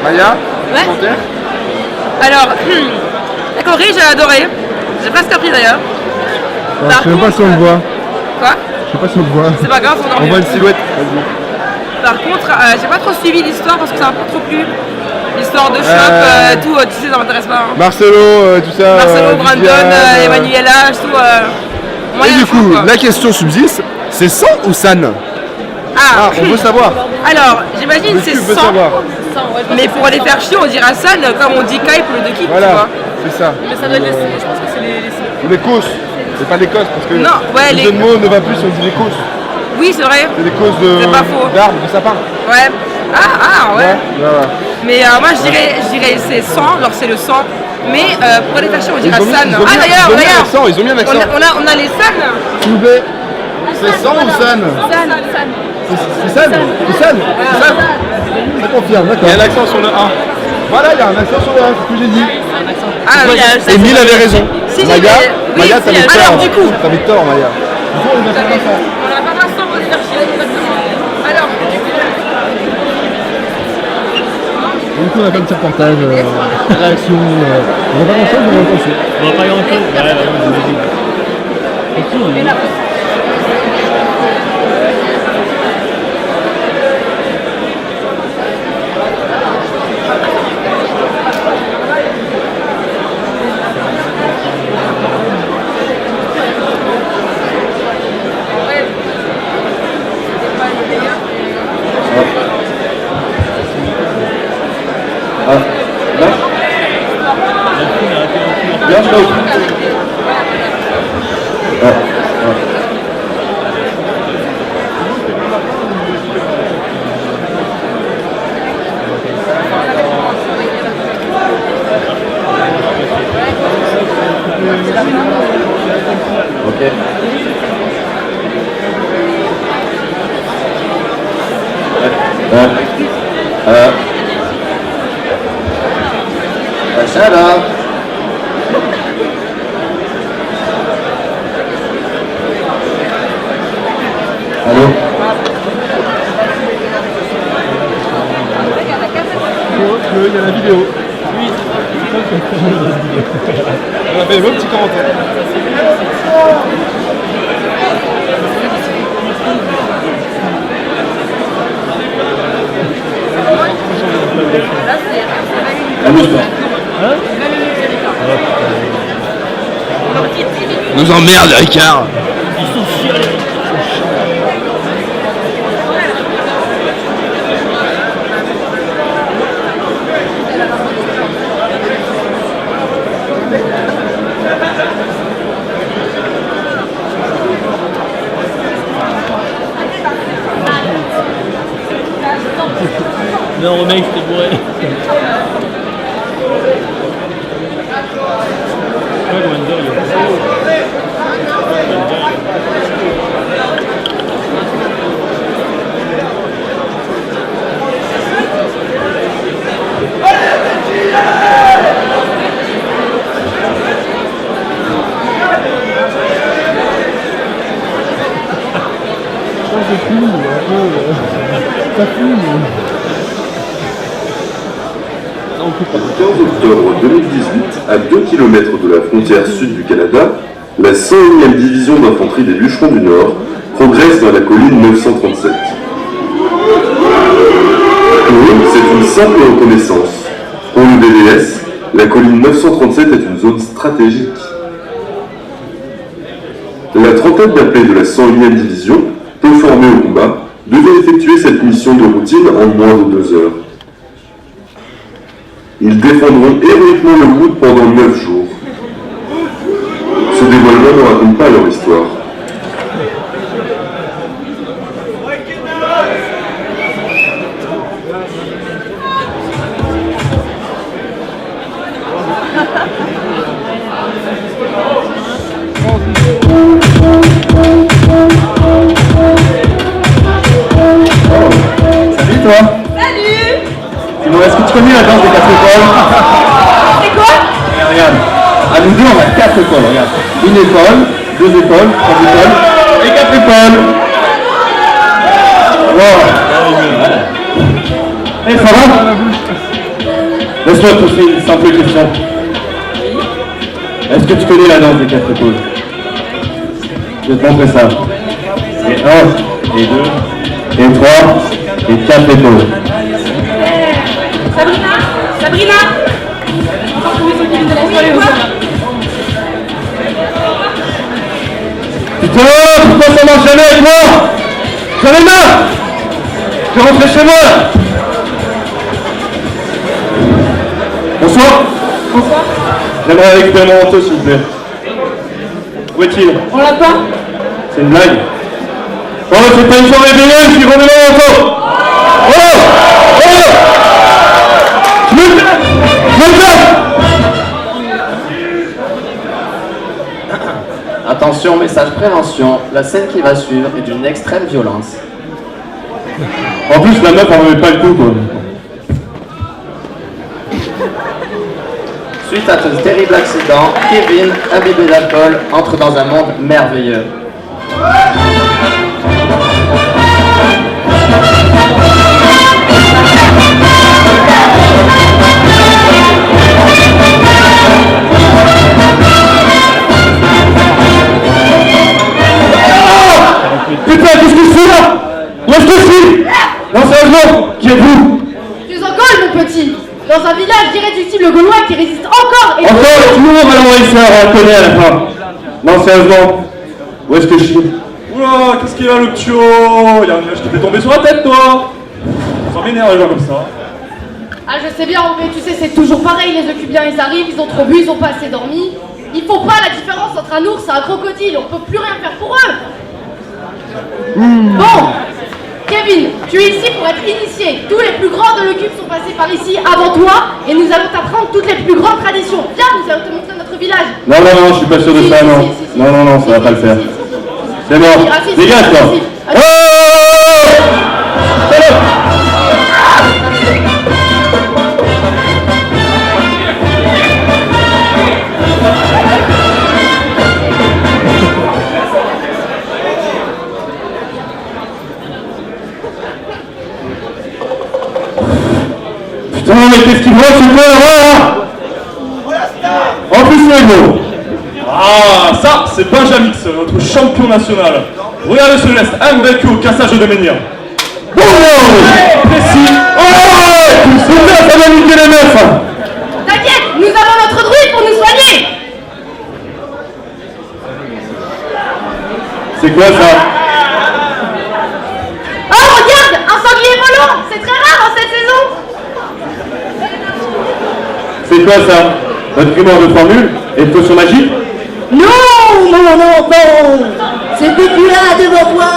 Maya, ouais. commentaire? Alors, la Corée, j'ai adoré. J'ai presque appris d'ailleurs. Je sais même pas si on le voit. Quoi? Je sais pas si on le voit. C'est pas grave, On voit une silhouette. Par contre, j'ai pas trop suivi l'histoire parce que ça m'a pas trop plu. L'histoire de Shop, tout, tu sais, ça m'intéresse pas. Hein. Marcelo, tout ça. Marcelo, Brandon, Viviane, Emmanuela, tout. Et du coup, la question subsiste, c'est San ou San? Ah, on veut savoir. Alors, j'imagine c'est veut 100. savoir. Mais pour aller faire chier, on dira San comme on dit Kai pour le de Kip, tu vois. Voilà, c'est ça. Mais ça doit être les. Je pense que c'est les. L'Écosse, c'est pas l'Écosse parce que Non, ouais, le jeu de mots ne va plus si on dit l'Écosse. Oui, c'est vrai. C'est l'Écosse de C'est pas faux. d'arbres, de sapin. Ouais. Ah, ouais. Ouais. Mais moi, je dirais c'est 100, genre c'est le 100. Mais pour aller faire chier, on dira San. Ils ont mis un accent. On a les San. S'il vous plaît. C'est San ou San? C'est San. C'est San. Ça confirme, d'accord. Il y a un accent sur le 1. Voilà, il y a un accent sur le 1, c'est ce que j'ai dit. Ah oui, Emile avait raison. Maya, t'avais tort. Alors, du coup. T'avais tort, Maya. Du coup, on va faire ça. On a pas Vincent pour les faire chier, exactement. Alors, Du coup, on a fait un petit reportage, réaction. On va pas grand chose, mais on va penser. On va pas grand chose. Allô? Il y a la vidéo. Oui, on a fait le même petit commentaire. Amuse-toi. Nous emmerde, Ricard. Ils sont chialés. Non, mec, j'étais bourré. Le 15 octobre 2018, à 2 km de la frontière sud du Canada, la 101e division d'infanterie des Bûcherons du Nord progresse vers la colline 937. Pour eux, c'est une simple reconnaissance. Pour le BDS, la colline 937 est une zone stratégique. La trentaine d'appelés de la 101e division, peu formés au combat, devait effectuer cette mission de routine en moins de 2 heures. Ils défendront héroïquement le Wood pendant 9 jours. Ce dévoilement ne raconte pas leur histoire. Salut toi. salut. Sinon, est-ce que tu connais la danse des 4 écoles? C'est quoi? Regarde, à nous deux, on a 4 écoles, regarde. Une école, 2 écoles, 3 écoles et 4 écoles. Wow. Eh, ça va? Laisse-moi te poser une simple question. Est-ce que tu connais la danse des 4 écoles? Je vais te montrer ça. Et 1, et 2, et 3, et 4 épaules. Sabrina Putain, pourquoi ça marche jamais avec moi? J'en ai marre. Je vais rentrer chez moi. Bonsoir. Bonsoir. J'aimerais récupérer mon manteau, s'il vous plaît. Où est-il? On l'a pas? C'est une blague. Oh, c'est pas une soirée bénévole, je suis revenu mon manteau. Oh! Oh! Je me tape! Attention, message prévention, la scène qui va suivre est d'une extrême violence. En plus, la meuf, elle remet pas le coup, quoi. Suite à ce terrible accident, Kevin, imbibé d'alcool, entre dans un monde merveilleux. Putain, qu'est-ce que je fais là? Où est-ce que je suis? Non, sérieusement, qui êtes-vous? Tu en colles, mon petit. Dans un village d'irréductibles gaulois qui résiste encore et Encore toujours à l'envahisseur, on la connaît à la fin. Non, sérieusement, où est-ce que je suis? Oula, qu'est-ce qu'il y a le ptio? Il y a un nuage qui t'est tombé sur la tête, toi. Ça m'énerve les gens comme ça. Ah, je sais bien, mais tu sais, c'est toujours pareil. Les Ocubiens, ils arrivent, ils ont trop bu, ils ont pas assez dormi. Ils font pas la différence entre un ours et un crocodile. On peut plus rien faire pour eux. Bon, Kevin, tu es ici pour être initié. Tous les plus grands de l'Ocube sont passés par ici avant toi et nous allons t'apprendre toutes les plus grandes traditions. Viens, nous allons te montrer notre village. Non, non, non, je suis pas sûr de Si, ça, si, non. si, si, si. Non, non, non, ça va pas le faire. C'est mort. Ah, si, si, Dégage, si, toi. si, si. Oh! Salope! Putain, mais qu'est-ce qu'il voit, ce quoi là? En plus, c'est gros. Ah, ça, c'est Benjamix, notre champion national. Regardez ce geste, invaincu au cassage de menhir. Oh! Précis. Oh! Putain, ça va niquer les meufs! T'inquiète, nous avons notre druide pour nous soigner. C'est quoi ça? Oh, regarde, un sanglier volant. C'est très rare en cette saison. C'est quoi ça? Votre primeur de formule? Et de potion magique? Non, mon enfant, ce que tu as devant toi,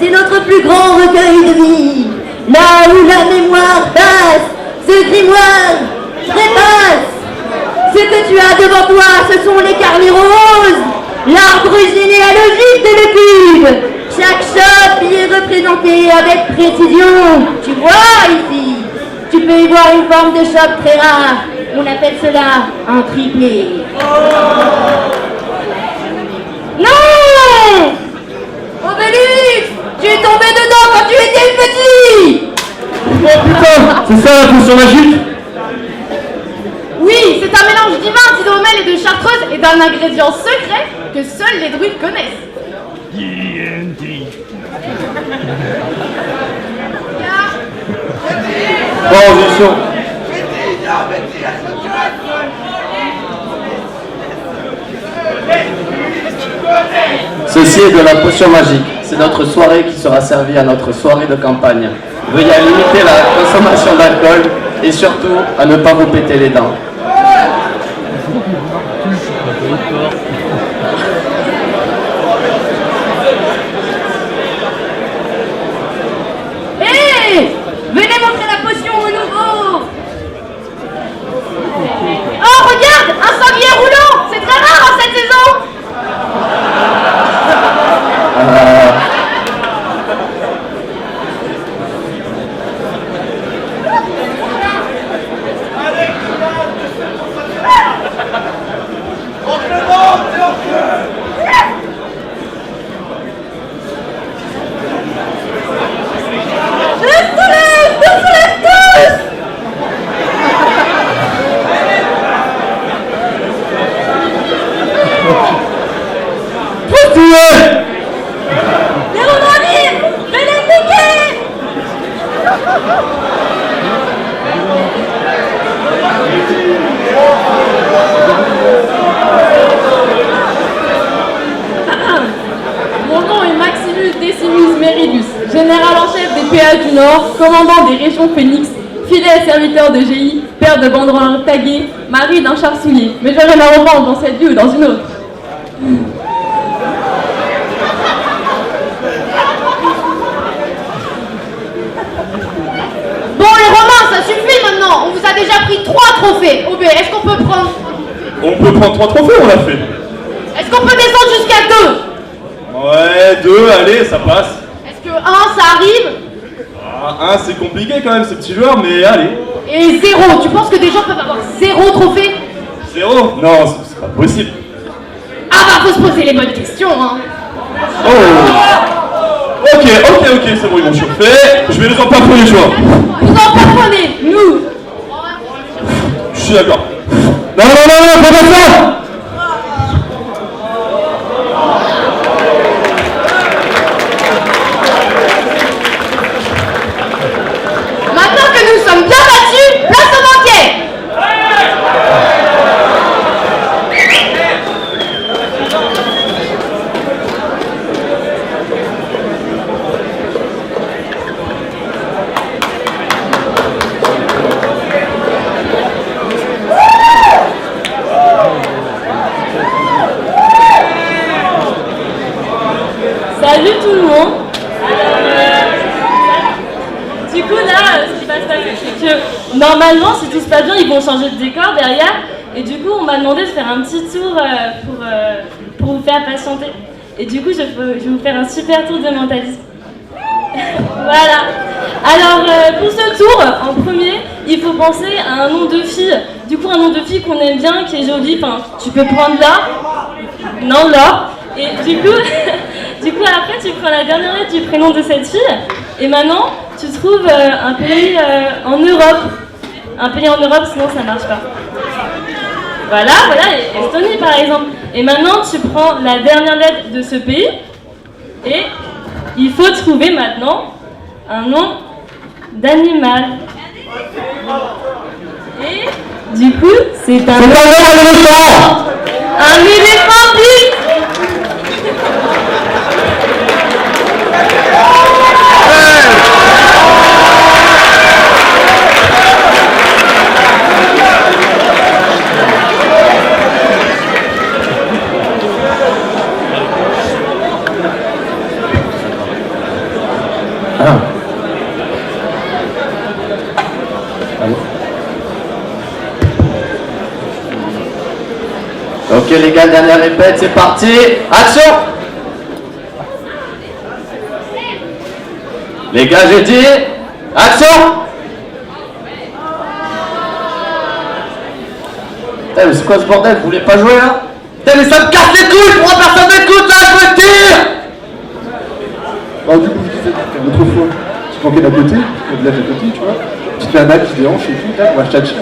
c'est notre plus grand recueil de vie. Là où la mémoire passe, ce grimoire trépasse. Ce que tu as devant toi, ce sont les carnets roses, l'arbre généalogique de l'Ocube. Chaque chope y est représentée avec précision. Tu vois ici, tu peux y voir une forme de chope très rare. On appelle cela un triplé. Non! Obélix, tu es tombé dedans quand tu étais petit. Oh putain! C'est ça la potion magique? Oui, c'est un mélange divin d'hydromel et de chartreuse et d'un ingrédient secret que seuls les druides connaissent. Transition. Ceci est de la potion magique. C'est notre soirée qui sera servie à notre soirée de campagne. Veuillez à limiter la consommation d'alcool et surtout à ne pas vous péter les dents. Hé! Venez montrer la potion au nouveau! Oh, regarde! Un sanglier roulant! C'est très rare en cette saison! Nord, commandant des régions Phoenix, fidèle serviteur de GI, père de banderoles tagués, mari d'un char soulier. Mais j'aurai ma revanche dans cette vie ou dans une autre. Bon, les Romains, ça suffit maintenant. On vous a déjà pris 3 trophées. OB, est-ce qu'on peut prendre... On peut prendre 3 trophées, on l'a fait. Est-ce qu'on peut descendre jusqu'à 2? Ouais, 2, allez, ça passe. Est-ce que 1, ça arrive? Ah, 1, c'est compliqué quand même, ces petits joueurs, mais allez. Et 0, tu penses que des gens peuvent avoir 0 trophée? 0? Non, c'est pas possible. Ah bah, faut se poser les bonnes questions, hein. Oh. Ok, c'est bon, ils m'ont chauffé. Je vais les emplafonner, tu vois. Vous emplafonnez, nous. Je suis d'accord. Non, pas comme ça. Maintenant que nous sommes bien battus, place au banquet. Salut tout le monde. Du coup là, ce qui va se passer, c'est que normalement, si tout se passe bien, ils vont changer de décor derrière. Et du coup, on m'a demandé de faire un petit tour pour vous faire patienter. Et du coup, je vais vous faire un super tour de mentalisme. Voilà. Alors, pour ce tour, en premier, il faut penser à un nom de fille. Du coup, un nom de fille qu'on aime bien, qui est joli. Enfin, tu peux prendre là. Non, là. Et du coup, après, tu prends la dernière lettre du prénom de cette fille. Et maintenant, tu trouves un pays en Europe. Un pays en Europe, sinon ça marche pas. Voilà, Estonie par exemple. Et maintenant, tu prends la dernière lettre de ce pays. Et il faut trouver maintenant un nom d'animal. Et du coup, c'est un éléphant. Un éléphant pile. Ok les gars, dernière répète, c'est parti. Action. Les gars, j'ai dit action. Putain, mais c'est quoi ce bordel? Vous voulez pas jouer là? Putain, mais ça me casse les couilles. Pourquoi personne m'écoute là? Je me tire. Alors du coup, je disais, l'autre fois, tu manquais d'à côté, de l'âge à côté, tu vois. Tu te fais un bac qui se déhanche et tout, là, moi je tchatche.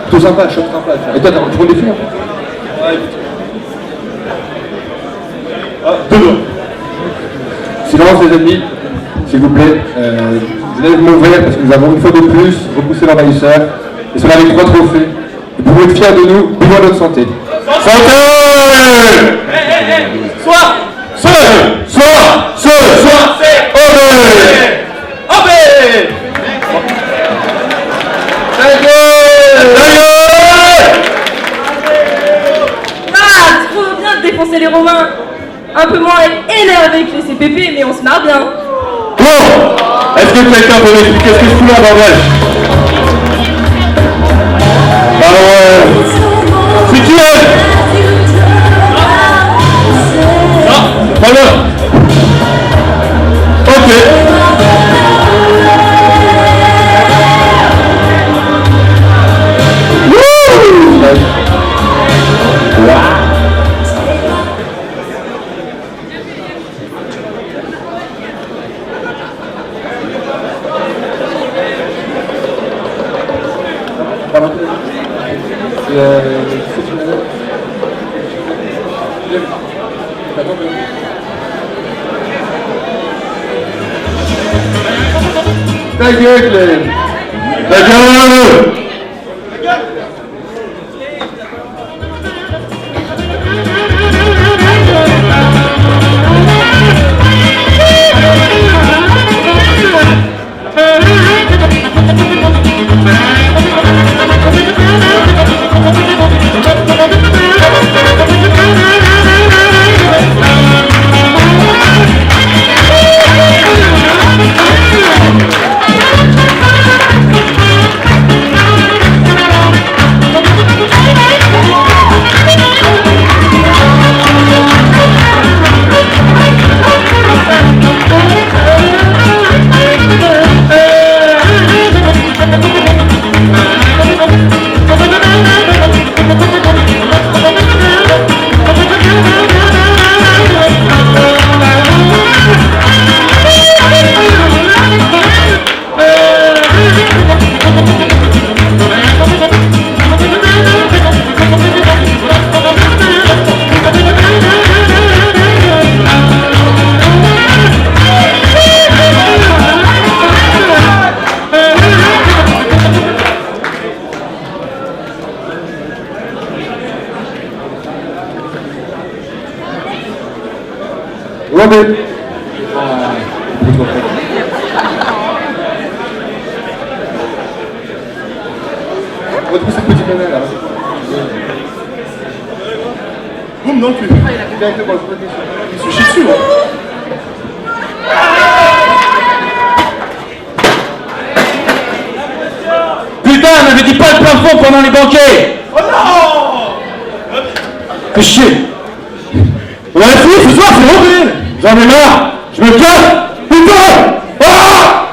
Plutôt sympa, choc sympa. Et toi, tu prends des filles en fait? Ouais, ah, 2 doigts. Silence les ennemis, s'il vous plaît. Vous allez m'ouvrir parce que nous avons une fois de plus repoussé l'envahisseur. Et cela avec 3 trophées. Et pour être fiers de nous, buvons à notre santé. Santé! Soir! Trop bien de défoncer les Romains. Un peu moins énervé que les CPP, mais on se marre bien. Bon! Est-ce que quelqu'un peut m'expliquer ce que je fous là, bordel? C'est qui elle? Ah, pas là. Ok. Ta gueule, Clem. Ta gueule. Demandez. Retrouve cette petite nana là. Boum dans le cul. Directement, Il se chie dessus, moi. Putain, elle m'avait dit pas le plafond pendant les banquets. Oh non! Que chier. On a fini ce soir, c'est horrible. J'en ai marre. Je me casse. Putain. Ah!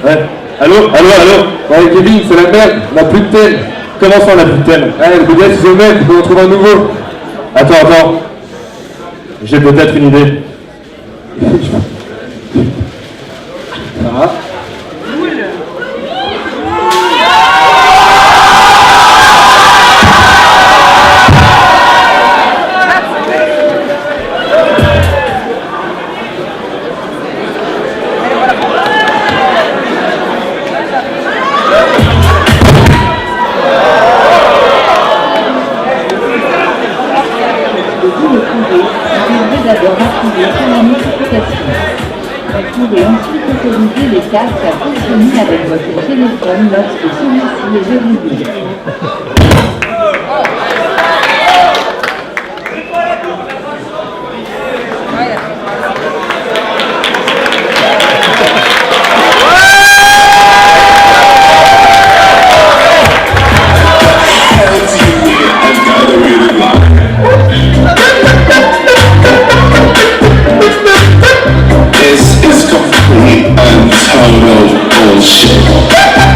Ouais. Allô? Ouais, Kevin, c'est la merde, on n'a plus de thème. Comment ça, on a plus de thème? Ouais, le gars, c'est mec, il faut en trouver un nouveau. Attends. J'ai peut-être une idée. Ah. D'abord activer la notification. Activez ensuite autoriser les casques à fonctionner avec votre téléphone lorsque celui-ci est verrouillé. This is complete and total bullshit.